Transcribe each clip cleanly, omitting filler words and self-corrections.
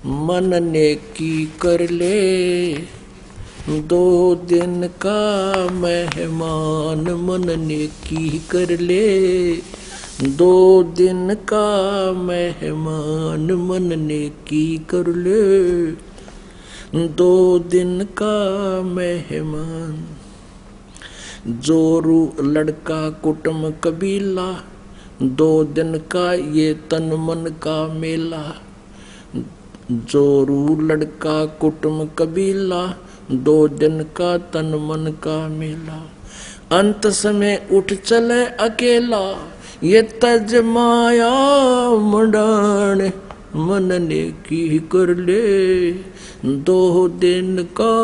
मन ने की कर ले 2 दिन का मेहमान। मन ने की कर ले 2 दिन का मेहमान। मन ने की कर ले 2 दिन का मेहमान। जोरू लड़का कुटुंब कबीला 2 दिन का ये तन मन का मेला। जोरू लड़का कुटुंब कबीला 2 दिन का तन मन का मेला। अंत समय उठ चले अकेला ये तज माया मुंडान। मन ने की कर ले 2 दिन का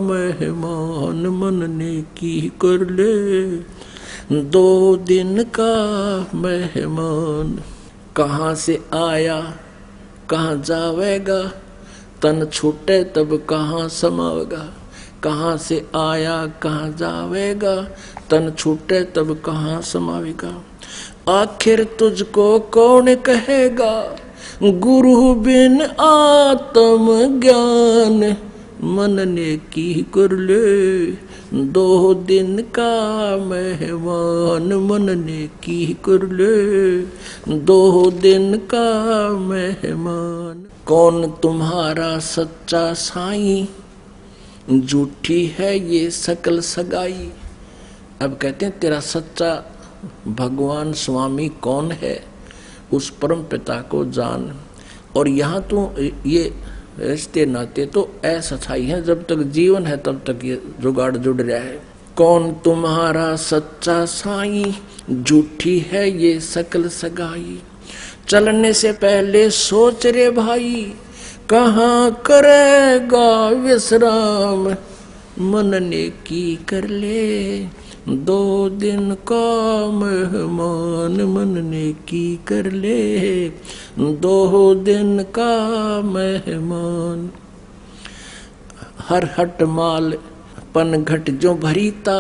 मेहमान। मन ने की कर ले 2 दिन का मेहमान। कहाँ से आया कहाँ जावेगा तन छूटे तब कहाँ समावेगा। कहाँ से आया कहाँ जावेगा तन छूटे तब कहाँ समावेगा। आखिर तुझको कौन कहेगा गुरु बिन आत्म ज्ञान। मन ने की कर ले 2 दिन का मेहमान। मन ने की कर ले 2 दिन का मेहमान। कौन तुम्हारा सच्चा साईं झूठी है ये सकल सगाई। अब कहते हैं तेरा सच्चा भगवान स्वामी कौन है उस परम पिता को जान। और यहाँ तो ये रिश्ते नाते तो असथाई हैं, जब तक जीवन है तब तक ये जुगाड़ जुड़ रहा है। कौन तुम्हारा सच्चा साईं झूठी है ये सकल सगाई। चलने से पहले सोच रे भाई कहाँ करेगा विश्राम। मन ने की कर ले 2 दिन का मेहमान। मन ने की कर ले 2 दिन का मेहमान। हर हट माल पन घट जो भरीता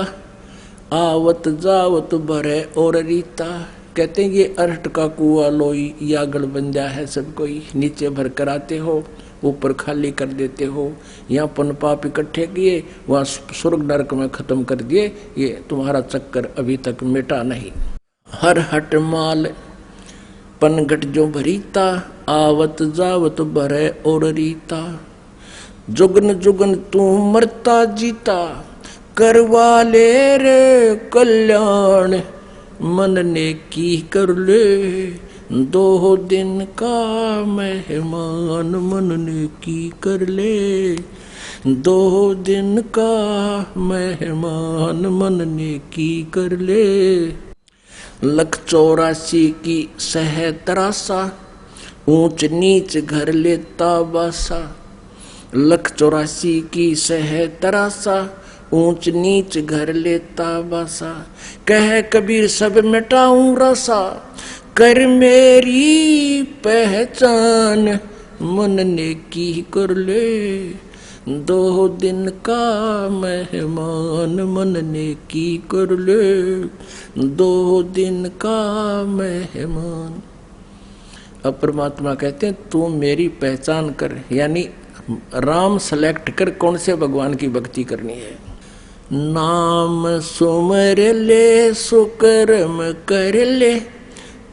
आवत जावत भरे और रीता। कहते हैं ये अरहट का कुआ लोई या गढ़ बन जा है सब कोई। नीचे भर कर आते हो ऊपर खाली कर देते हो। यहाँ पन पाप इकट्ठे किए वहाँ स्वर्ग नरक में खत्म कर दिए। ये तुम्हारा चक्कर अभी तक मिटा नहीं। हर हट माल पनघट जो भरीता आवत जावत भरे और रीता। जुगन जुगन तू मरता जीता करवा ले रे कल्याण। मन ने की कर ले 2 दिन का मेहमान। मन ने की कर ले 2 दिन का मेहमान। मन ने की कर ले 184 की सह तरासा ऊंच नीच घर लेता बासा। 184 की सह तरासा ऊंच नीच घर लेता बासा। कह कबीर सब मिटाऊं रसा कर मेरी पहचान। मन ने की कर ले 2 दिन का मेहमान। मन ने की कर ले 2 दिन का मेहमान। अब परमात्मा कहते हैं तू मेरी पहचान कर, यानी राम सेलेक्ट कर कौन से भगवान की भक्ति करनी है। नाम सुमर ले सुकर्म कर ले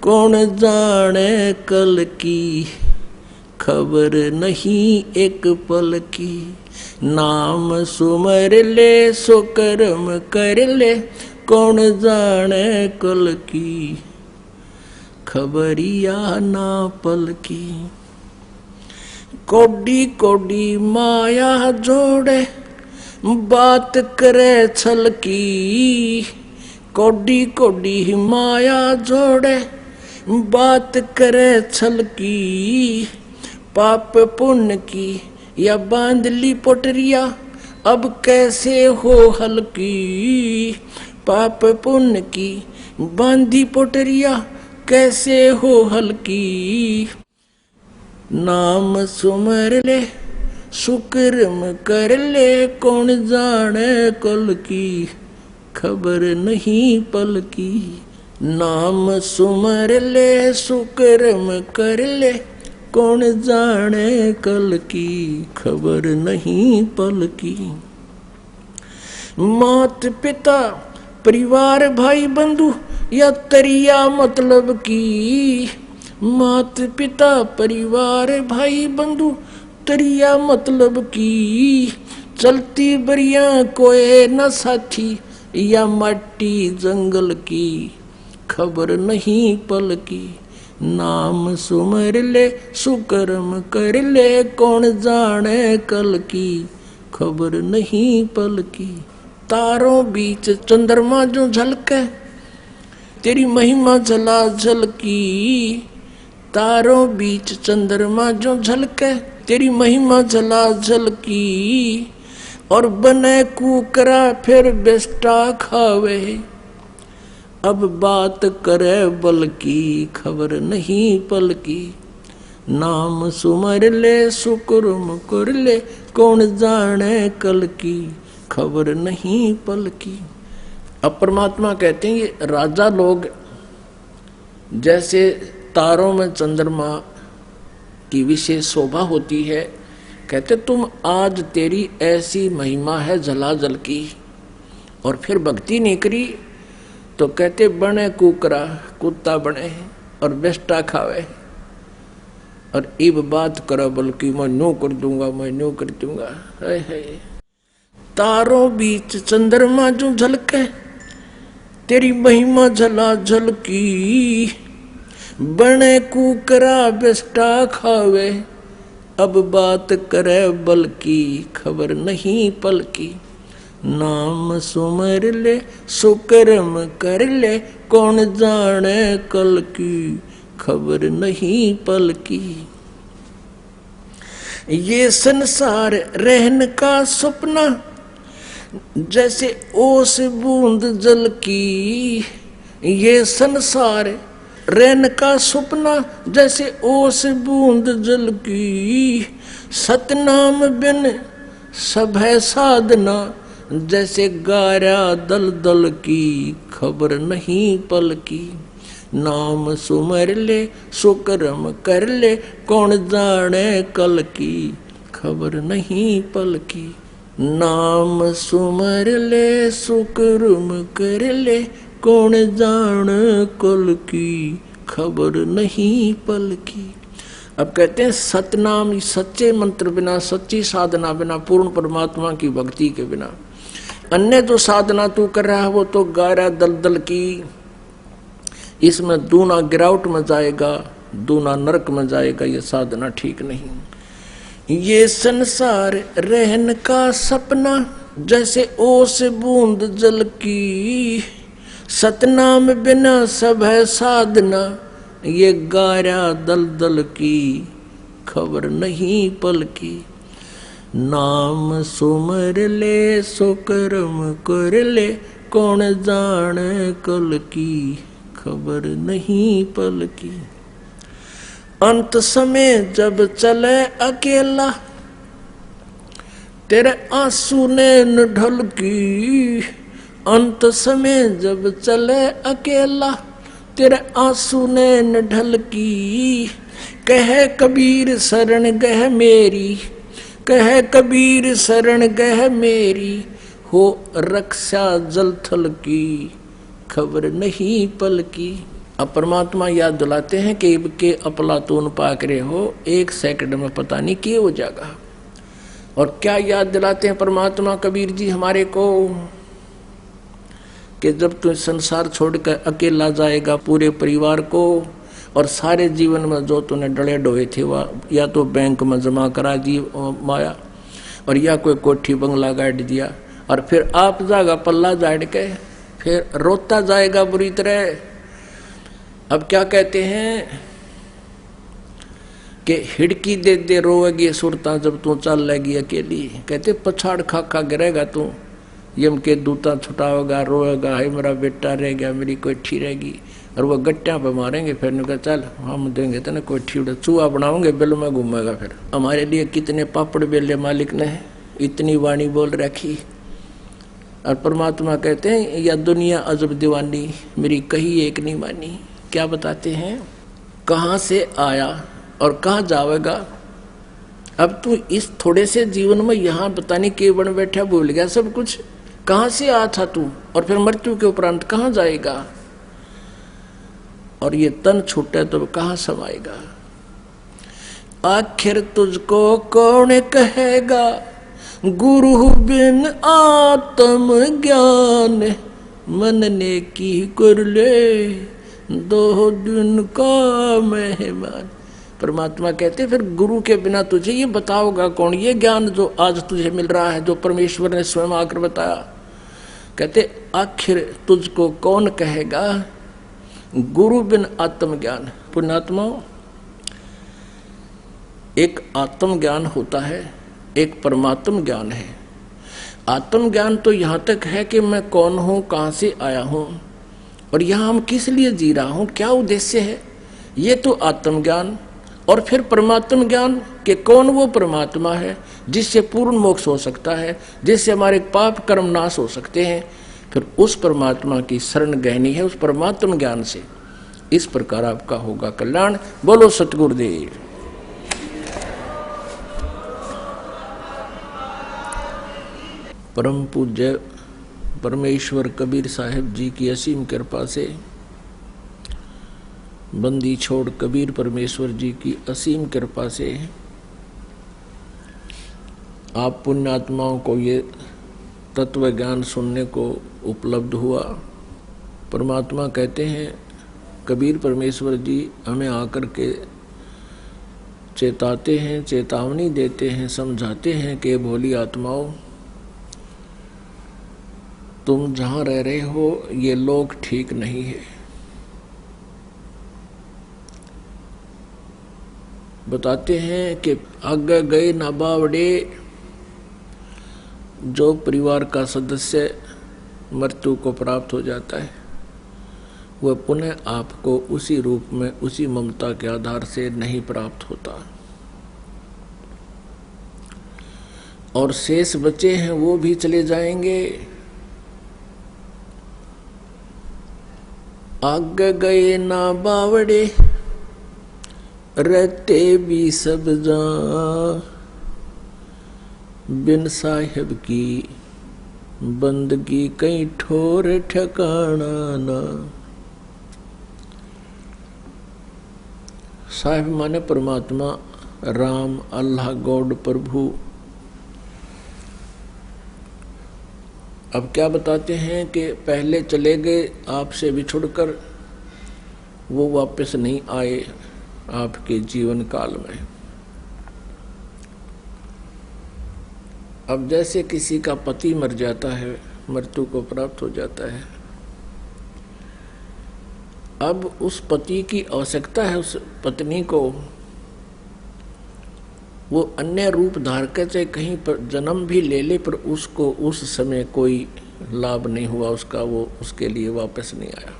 कौन जाने कल की खबर नहीं एक पल की। नाम सुमर ले सुकर्म कर ले कौन जाने कल की खबरिया ना पल की। कोडी कोडी माया जोड़े बात करे छल की। कोडी कोडी माया जोड़े बात करे छल की। पाप पुण्य की या बांध ली पोटरिया अब कैसे हो हल्की। पाप पुण्य की बांधी पोटरिया कैसे हो हल्की। नाम सुमर ले सुकर्म कर ले कौन जाने कल की खबर नहीं पल की। नाम सुमर ले सुकर्म कर ले कौन जाने कल की, खबर नहीं पल की। मात पिता परिवार भाई बंधु या तरिया मतलब की, मात पिता परिवार भाई बंधु तरिया मतलब की। चलती बरिया कोई न साथी या माटी जंगल की, खबर नहीं पल की। नाम सुमर ले सुकर्म कर ले, कौन जाने कल की, खबर नहीं पल की। तारों बीच चंद्रमा जो झलके, तेरी महिमा जला झलकी। तारों बीच चंद्रमा जो झलके, तेरी महिमा जला झलकी। और बने कुकरा फिर बेस्टा खावे, अब बात करे बल की, खबर नहीं पल की। नाम सुमर ले सुकुर्म कर ले, कौन जाने कल की, खबर नहीं पल की। अब परमात्मा कहते हैं ये राजा लोग जैसे तारों में चंद्रमा की विशेष शोभा होती है, कहते तुम आज तेरी ऐसी महिमा है जलाजल की, और फिर भक्ति नहीं करी तो कहते बने कुकरा कुत्ता बने और बेस्टा खावे, और इब बात करो बल्कि मैं नो कर दूंगा, मैं नो कर दूंगा। है तारों बीच चंद्रमा जो झलके, तेरी महिमा झला झलकी। बने कुकरा बेस्टा खावे, अब बात करे बल की, खबर नहीं पल की। नाम सुमर ले सुकर्म कर ले, कौन जाने कल की, खबर नहीं पल की। ये संसार रहन का सपना, जैसे ओस बूंद जल की। ये संसार रहन का सपना, जैसे ओस बूंद जल की। सतनाम बिन सब है साधना, जैसे गारा दल दल की, खबर नहीं पल की। नाम सुमर ले सुकर्म कर ले, कौन जाने कल की, खबर नहीं पल की। नाम सुमर ले सुकर्म कर ले, कौन जाने कल की, खबर नहीं पल की। अब कहते हैं सतनाम, सच्चे मंत्र बिना, सच्ची साधना बिना, पूर्ण परमात्मा की भक्ति के बिना, अन्य जो साधना तू कर रहा है वो तो गारा दलदल की, इसमें दूना गिरावट में जाएगा, दूना नरक में जाएगा, ये साधना ठीक नहीं। ये संसार रहन का सपना, जैसे ओस बूंद जल की। सतनाम बिना सब है साधना, ये गारा दलदल की, खबर नहीं पल की। नाम सुमर ले सुकर्म कर ले, कौन जाने कल की, खबर नहीं पल की। अंत समय जब चले अकेला, तेरे आंसू ने न ढल की। अंत समय जब चले अकेला, तेरे आंसू ने न ढल की। कहे कबीर शरण गह मेरी, कहे कबीर शरण गह मेरी। हो रक्षा जल थल की, खबर नहीं पल की। अब परमात्मा याद दिलाते हैं कि के अपलातून पाक रहे हो, एक सेकंड में पता नहीं क्या हो जाएगा। और क्या याद दिलाते हैं परमात्मा कबीर जी हमारे को, कि जब तू संसार छोड़कर अकेला जाएगा पूरे परिवार को, और सारे जीवन में जो तूने डले डोए थे वह या तो बैंक में जमा करा दी माया, और या कोई कोठी बंगला गाड़ दिया, और फिर आप जाएगा पल्ला झाड़ के, फिर रोता जाएगा बुरी तरह। अब क्या कहते हैं कि हिड़की दे दे रोएगी सुरता, जब तू चल लेगी अकेली। कहते पछाड़ खा खा गिरेगा तू, यम के दूता छुटाओगा, रोएगा, है मेरा बेटा रह गया, मेरी कोठी रहेगी। और वह गट्टियां पे मारेंगे, फिर उनका चल हम देंगे तो ना कोठी उड़ा, चूहा बनाओगे बिल में घूमेगा। फिर हमारे लिए कितने पापड़ बेले मालिक ने इतनी वाणी बोल रखी। और परमात्मा कहते हैं या दुनिया अजब दीवानी, मेरी कही एक नहीं मानी। क्या बताते हैं, कहाँ से आया और कहाँ जावेगा? अब तू इस थोड़े से जीवन में यहाँ पता नहीं के बन बैठा, भूल गया सब कुछ। कहाँ से आया था तू, और फिर मृत्यु के उपरांत कहाँ जाएगा? और ये तन छूटे तो कहाँ समाएगा? आखिर तुझको कौन कहेगा, गुरु बिन आत्म ज्ञान, मन ने की कर ले 2 दिन का मेहमान। परमात्मा कहते फिर गुरु के बिना तुझे ये बताओगा कौन? ये ज्ञान जो आज तुझे मिल रहा है, जो परमेश्वर ने स्वयं आकर बताया, कहते आखिर तुझको कौन कहेगा, गुरु बिन आत्म ज्ञान। पुण्यात्माओं, एक आत्म ज्ञान होता है, एक परमात्म ज्ञान है। आत्म ज्ञान तो यहाँ तक है कि मैं कौन हूँ, कहाँ से आया हूँ, और यहाँ हम किस लिए जी रहा हूँ, क्या उद्देश्य है, ये तो आत्म ज्ञान। और फिर परमात्म ज्ञान कि कौन वो परमात्मा है जिससे पूर्ण मोक्ष हो सकता है, जिससे हमारे पाप कर्म नाश हो सकते हैं। फिर उस परमात्मा की शरण गहनी है, उस परमात्म ज्ञान से। इस प्रकार आपका होगा कल्याण। बोलो सतगुरुदेव। परम पूज्य परमेश्वर कबीर साहिब जी की असीम कृपा से, बंदी छोड़ कबीर परमेश्वर जी की असीम कृपा से आप पुण्यात्माओं को ये तत्व ज्ञान सुनने को उपलब्ध हुआ। परमात्मा कहते हैं, कबीर परमेश्वर जी हमें आकर के चेताते हैं, चेतावनी देते हैं, समझाते हैं कि भोली आत्माओं, तुम जहाँ रह रहे हो ये लोक ठीक नहीं है। बताते हैं कि आगे गए ना बावड़े, जो परिवार का सदस्य मृत्यु को प्राप्त हो जाता है वह पुनः आपको उसी रूप में, उसी ममता के आधार से नहीं प्राप्त होता, और शेष बचे हैं वो भी चले जाएंगे। आगे गए ना बावड़े, रहते भी सब जान, बिन साहिब की बंदगी कहीं ठोर ठिकाना ना। साहिब माने परमात्मा, राम, अल्लाह, गॉड, प्रभु। अब क्या बताते हैं कि पहले चले गए आपसे बिछुड़कर, वो वापस नहीं आए आपके जीवन काल में। अब जैसे किसी का पति मर जाता है, मृत्यु को प्राप्त हो जाता है, अब उस पति की आवश्यकता है उस पत्नी को, वो अन्य रूप धार कर चाहे कहीं पर जन्म भी ले ले, पर उसको उस समय कोई लाभ नहीं हुआ उसका, वो उसके लिए वापस नहीं आया।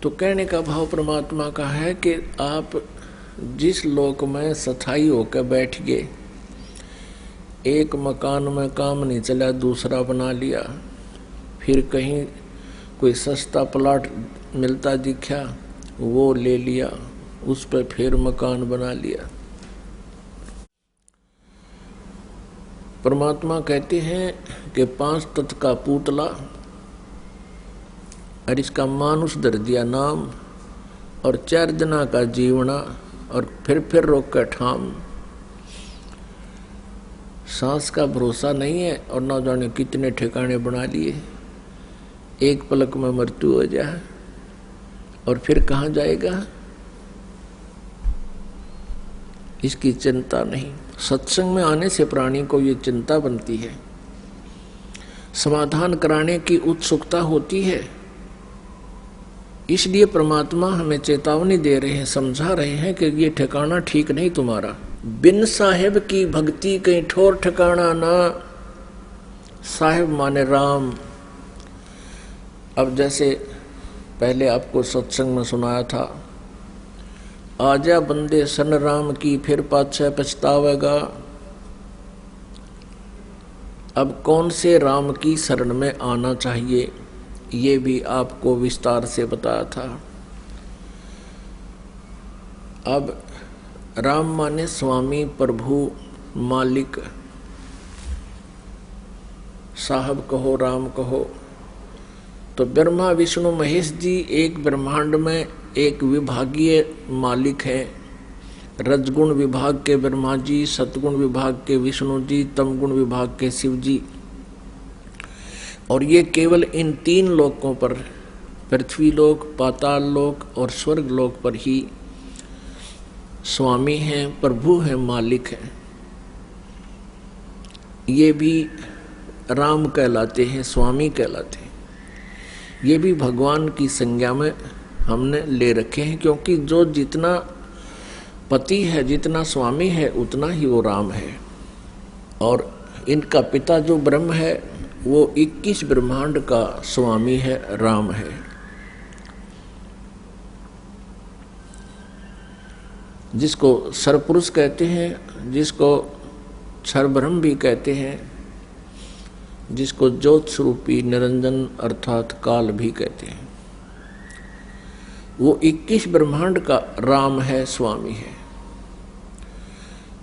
तो कहने का भाव परमात्मा का है कि आप जिस लोक में स्थायी होकर बैठ गए, एक मकान में काम नहीं चला दूसरा बना लिया, फिर कहीं कोई सस्ता प्लॉट मिलता दिखा वो ले लिया, उस पर फिर मकान बना लिया। परमात्मा कहते हैं कि 5 तत्व का पुतला, और इसका मानुष धर दिया नाम, और 4 जना का जीवना, और फिर रोक कर ठाम। सांस का भरोसा नहीं है, और ना जाने कितने ठिकाने बना लिए, एक पलक में मृत्यु हो जाए, और फिर कहाँ जाएगा इसकी चिंता नहीं। सत्संग में आने से प्राणी को ये चिंता बनती है, समाधान कराने की उत्सुकता होती है। इसलिए परमात्मा हमें चेतावनी दे रहे हैं, समझा रहे हैं कि ये ठिकाना ठीक नहीं तुम्हारा। बिन साहिब की भक्ति कहीं ठोर ठिकाना ना। साहिब माने राम। अब जैसे पहले आपको सत्संग में सुनाया था, आजा बंदे सन राम की, फिर पाछे पछतावेगा। अब कौन से राम की शरण में आना चाहिए ये भी आपको विस्तार से बताया था। अब राम माने स्वामी, प्रभु, मालिक, साहब कहो, राम कहो। तो ब्रह्मा विष्णु महेश जी एक ब्रह्मांड में एक विभागीय मालिक है। रजगुण विभाग के ब्रह्मा जी, सतगुण विभाग के विष्णु जी, तमगुण विभाग के शिव जी। और ये केवल इन तीन लोकों पर, पृथ्वी लोक, पाताल लोक और स्वर्ग लोक पर ही स्वामी हैं, प्रभु हैं, मालिक हैं। ये भी राम कहलाते हैं, स्वामी कहलाते हैं। ये भी भगवान की संज्ञा में हमने ले रखे हैं, क्योंकि जो जितना पति है, जितना स्वामी है, उतना ही वो राम है। और इनका पिता जो ब्रह्म है वो 21 ब्रह्मांड का स्वामी है, राम है। जिसको सरपुरुष कहते हैं, जिसको क्षरब्रह्म भी कहते हैं, जिसको ज्योत स्वरूपी निरंजन अर्थात काल भी कहते हैं, वो 21 ब्रह्मांड का राम है, स्वामी है।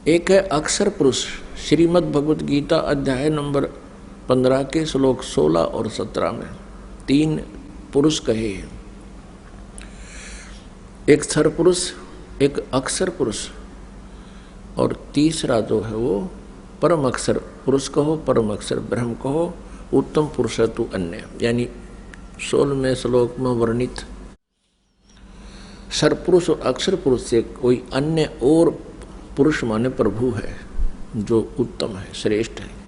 एक है अक्षर पुरुष, श्रीमद् भगवत गीता अध्याय नंबर 15 के श्लोक 16 और 17 में 3 पुरुष कहे हैं। एक क्षर पुरुष, एक अक्षर पुरुष, और तीसरा जो है वो परम अक्षर पुरुष कहो, परम अक्षर ब्रह्म कहो, उत्तम पुरुष तु अन्य। यानी 16वें श्लोक में वर्णित सरपुरुष और अक्षर पुरुष से कोई अन्य और पुरुष माने प्रभु है, जो उत्तम है, श्रेष्ठ है।